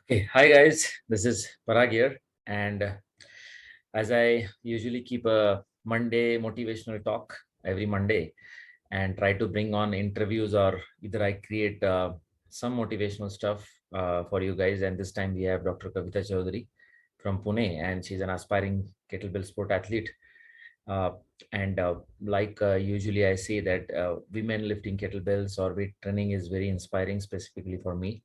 Okay, hi guys, this is Parag here, and as I usually keep a Monday motivational talk every Monday and try to bring on interviews or either I create some motivational stuff for you guys. And this time we have Dr. Kavita Chaudhary from Pune, and she's an aspiring kettlebell sport athlete. Uh, and like usually I say that women lifting kettlebells or weight training is very inspiring, specifically for me,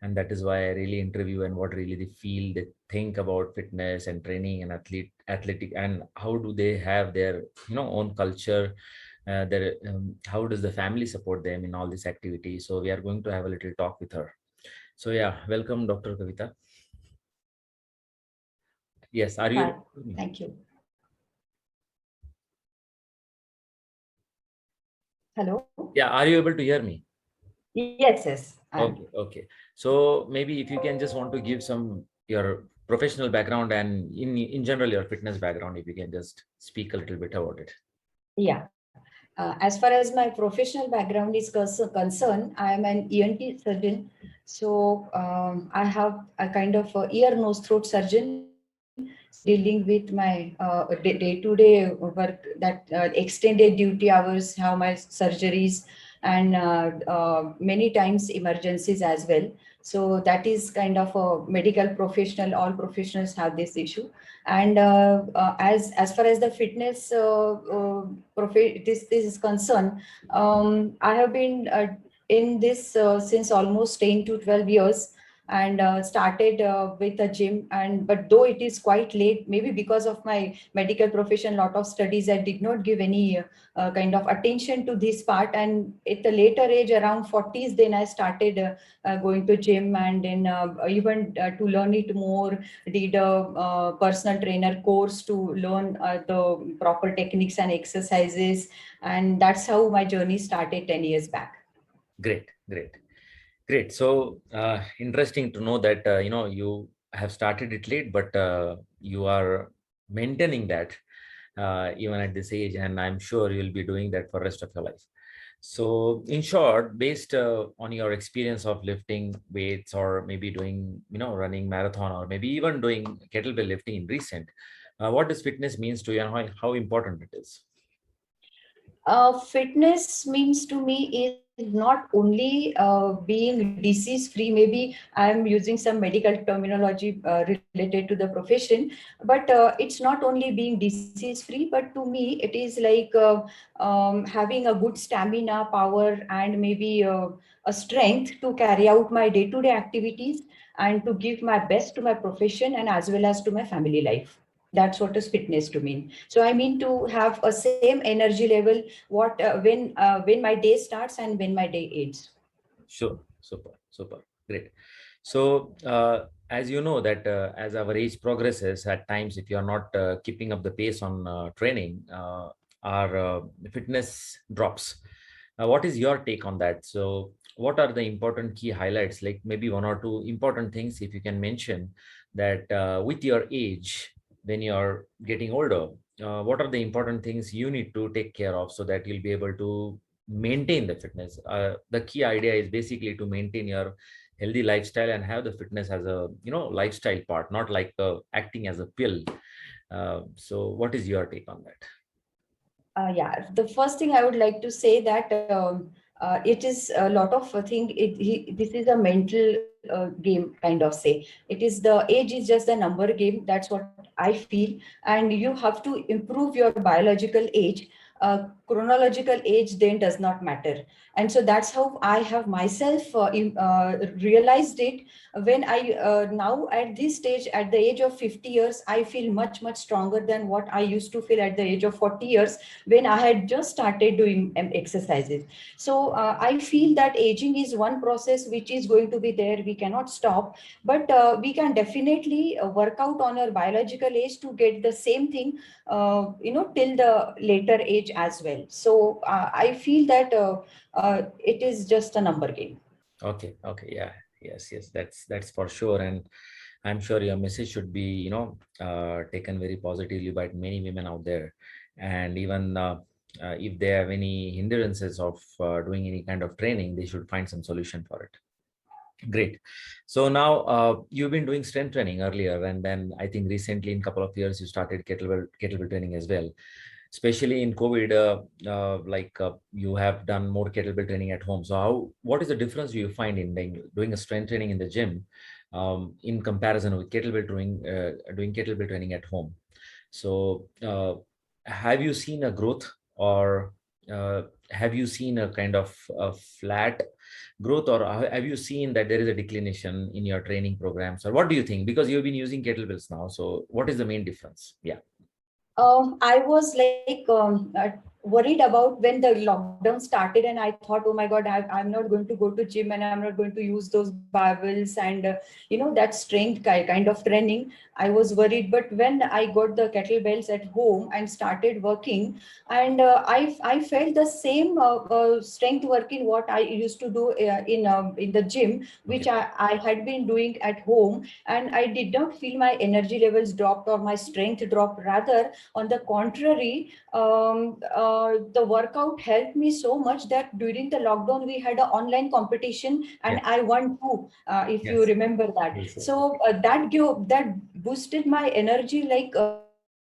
and that is why I really interview and what really they feel, they think about fitness and training and athletic, and how do they have their own culture, their how does the family support them in all this activity. So we are going to have a little talk with her. So yeah, welcome, Dr. Kavita. Yes, are you? Hi, thank you. Hello? Yeah, are you able to hear me? Yes, I'm. Okay, okay. So maybe if you can just want to give some your professional background and in general your fitness background, if you can just speak a little bit about it. Yeah. As far as my professional background is concerned, I am an ENT surgeon. So I have a kind of a ear, nose, throat surgeon. So dealing with my day-to-day work, that extended duty hours, how my surgeries, and many times emergencies as well. So that is kind of a medical professional. All professionals have this issue. And as far as the fitness this is concerned, I have been in this since almost 10 to 12 years, and started with a gym. And but though it is quite late, maybe because of my medical profession, lot of studies, I did not give any kind of attention to this part. And at the later age, around 40s, then I started going to gym, and then even to learn it more, did a personal trainer course to learn the proper techniques and exercises. And that's how my journey started 10 years back. Great, great, great. So interesting to know that you have started it late, but you are maintaining that even at this age, and I'm sure you'll be doing that for rest of your life. So, in short, based on your experience of lifting weights or maybe doing, running marathon or maybe even doing kettlebell lifting in recent, what does fitness means to you and how important it is? Fitness means to me is not only being disease free. Maybe I'm using some medical terminology related to the profession, but it's not only being disease free, but to me it is like having a good stamina, power, and maybe a strength to carry out my day to day activities, and to give my best to my profession and as well as to my family life. That's what is fitness to me. So I mean to have a same energy level, what when my day starts and when my day ends. Sure, super, super, great. So, as you know that as our age progresses, at times if you are not keeping up the pace on training, our fitness drops. What is your take on that? So, what are the important key highlights? Like maybe one or two important things, if you can mention that with your age, when you are getting older, what are the important things you need to take care of so that you'll be able to maintain the fitness. The key idea is basically to maintain your healthy lifestyle and have the fitness as a lifestyle part, not like acting as a pill. So what is your take on that? Yeah, the first thing I would like to say that it is a lot of thing. This is a mental game, kind of say. It is the age is just a number game. That's what I feel, and you have to improve your biological age. Chronological age then does not matter, and so that's how I have myself realized it. When I now at this stage, at the age of 50 years, I feel much stronger than what I used to feel at the age of 40 years, when I had just started doing exercises. So I feel that aging is one process which is going to be there. We cannot stop, but we can definitely work out on our biological age to get the same thing, till the later age as well. So I feel that it is just a number game. Okay, okay, yeah, yes, that's for sure. And I'm sure your message should be taken very positively by many women out there. And even if they have any hindrances of doing any kind of training, they should find some solution for it. Great. So now you've been doing strength training earlier, and then I think recently in a couple of years you started kettlebell training as well. Especially in COVID, you have done more kettlebell training at home. So what is the difference you find in doing a strength training in the gym in comparison with doing kettlebell training at home? So have you seen a growth, or have you seen a kind of a flat growth, or have you seen that there is a declination in your training programs, or what do you think? Because you've been using kettlebells now, so what is the main difference? Yeah. I was worried about when the lockdown started, and I thought, oh my God, I'm not going to go to gym, and I'm not going to use those barbells and that strength kind of training. I was worried, but when I got the kettlebells at home and started working, and I felt the same strength working what I used to do in the gym, which Okay. I had been doing at home, and I did not feel my energy levels dropped or my strength dropped. Rather, on the contrary, the workout helped me so much that during the lockdown we had an online competition, and Yeah. I won too. If you Yes. remember that, Yes, yes, yes. so that boosted my energy,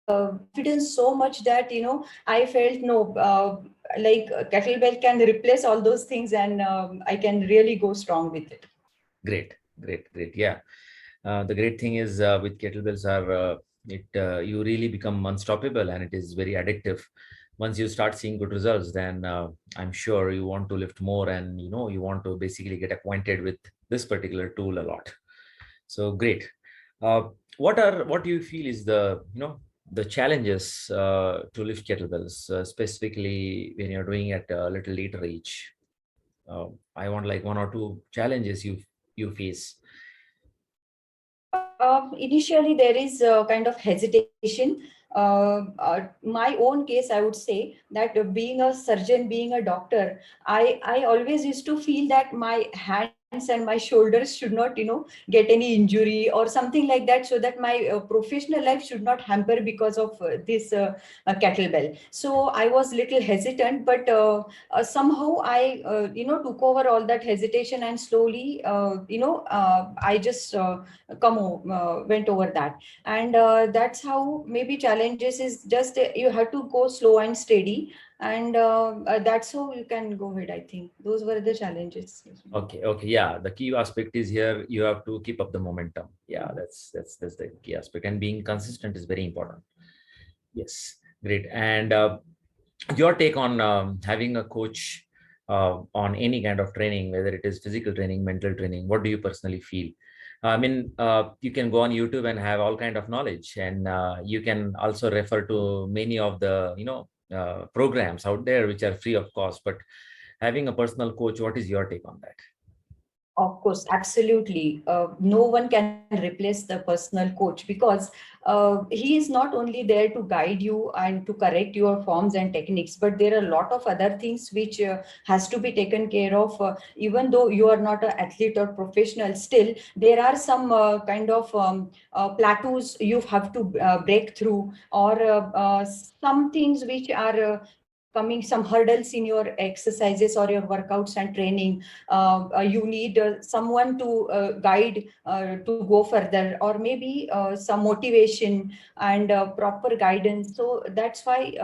confidence so much that I felt no. Kettlebell can replace all those things, and I can really go strong with it. Great, great, great. Yeah. The great thing is with kettlebells are you really become unstoppable, and it is very addictive. Once you start seeing good results, then I'm sure you want to lift more, and you want to basically get acquainted with this particular tool a lot. So great. Uh, what do you feel is the challenges to lift kettlebells, specifically when you're doing it a little later age? I want like one or two challenges you face. Initially, there is a kind of hesitation. My own case, I would say that being a surgeon, being a doctor, I always used to feel that my hands and my shoulders should not, get any injury or something like that, so that my professional life should not hamper because of this kettlebell. So I was little hesitant, but somehow I, took over all that hesitation, and slowly, I just went over that, and that's how maybe challenges is just you have to go slow and steady, and that's how you can go ahead. I think those were the challenges. Okay, okay, yeah. The key aspect is here you have to keep up the momentum. Yeah, that's the key aspect, and being consistent is very important. Yes, great. And your take on having a coach on any kind of training, whether it is physical training, mental training. What do you personally feel? I mean, you can go on YouTube and have all kind of knowledge, and you can also refer to many of the programs out there which are free of cost. But having a personal coach, what is your take on that? Of course, absolutely. No one can replace the personal coach, because he is not only there to guide you and to correct your forms and techniques, but there are a lot of other things which has to be taken care of. Even though you are not an athlete or professional, still there are some kind of plateaus you have to break through, or some things which are coming, some hurdles in your exercises or your workouts and training. You need someone to guide to go further, or maybe some motivation and proper guidance. So that's why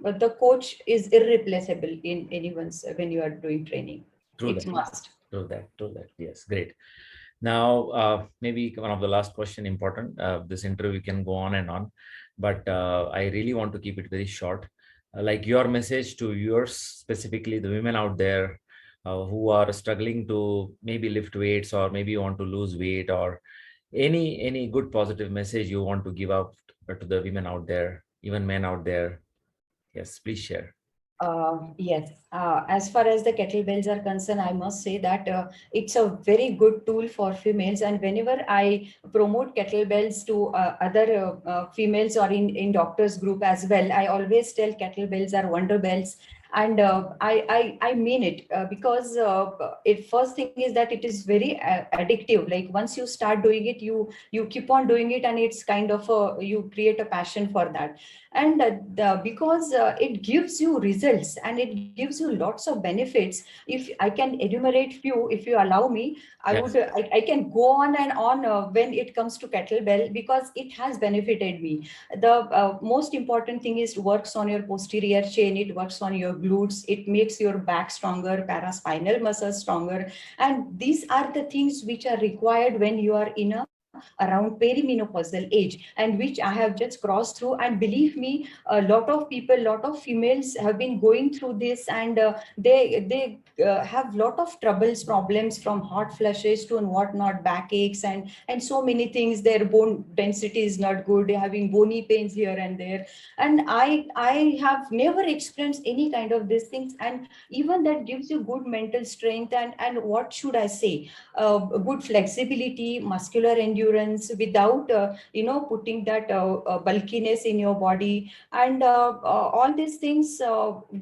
the coach is irreplaceable in anyone's when you are doing training. True It's that. must. True that. True that. Yes, great. Now, maybe one of the last question important. This interview can go on and on, but I really want to keep it very short. Like your message to viewers, specifically the women out there who are struggling to maybe lift weights, or maybe want to lose weight, or any good positive message you want to give out to the women out there, even men out there. Yes, please share. Yes, as far as the kettlebells are concerned, I must say that it's a very good tool for females. And whenever I promote kettlebells to other females or in doctors group as well, I always tell kettlebells are wonder bells. and I mean it, because first thing is that it is very addictive. Like once you start doing it, you keep on doing it, and it's kind of you create a passion for that. And because it gives you results and it gives you lots of benefits. If I can enumerate few, if you allow me, I Yes. would I can go on and on when it comes to kettlebell, because it has benefited me. The most important thing is works on your posterior chain, it works on your glutes, it makes your back stronger, paraspinal muscles stronger. And these are the things which are required when you are in a around perimenopausal age, and which I have just crossed through. And believe me, a lot of people, lot of females have been going through this, and they have lot of troubles, problems, from hot flushes to and whatnot, backaches, and so many things. Their bone density is not good, they're having bony pains here and there. And I have never experienced any kind of these things. And even that gives you good mental strength, and what should I say, good flexibility, muscular endurance, without putting that bulkiness in your body. And all these things,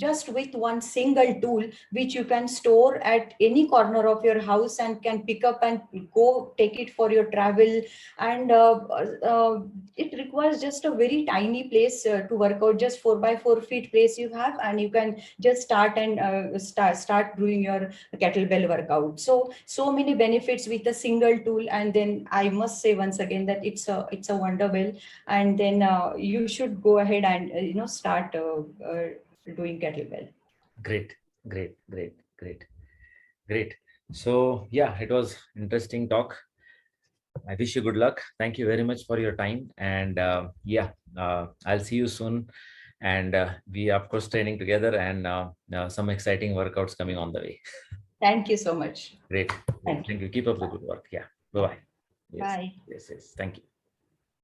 just with one single tool, which you can store at any corner of your house and can pick up and go take it for your travel. And it requires just a very tiny place to work out, just 4 by 4 feet place you have, and you can just start and start doing your kettlebell workout. So many benefits with a single tool. And then I must say once again that it's a wonder well. And then you should go ahead and start doing kettlebell. Great, great, great, great, great. So yeah, it was interesting talk. I wish you good luck. Thank you very much for your time. And yeah, I'll see you soon. And we are, of course, training together, and some exciting workouts coming on the way. Thank you so much. Great. Thank you. Thank you. Keep up the good work. Yeah. Bye-bye. Yes. Bye. Yes. Yes. Thank you.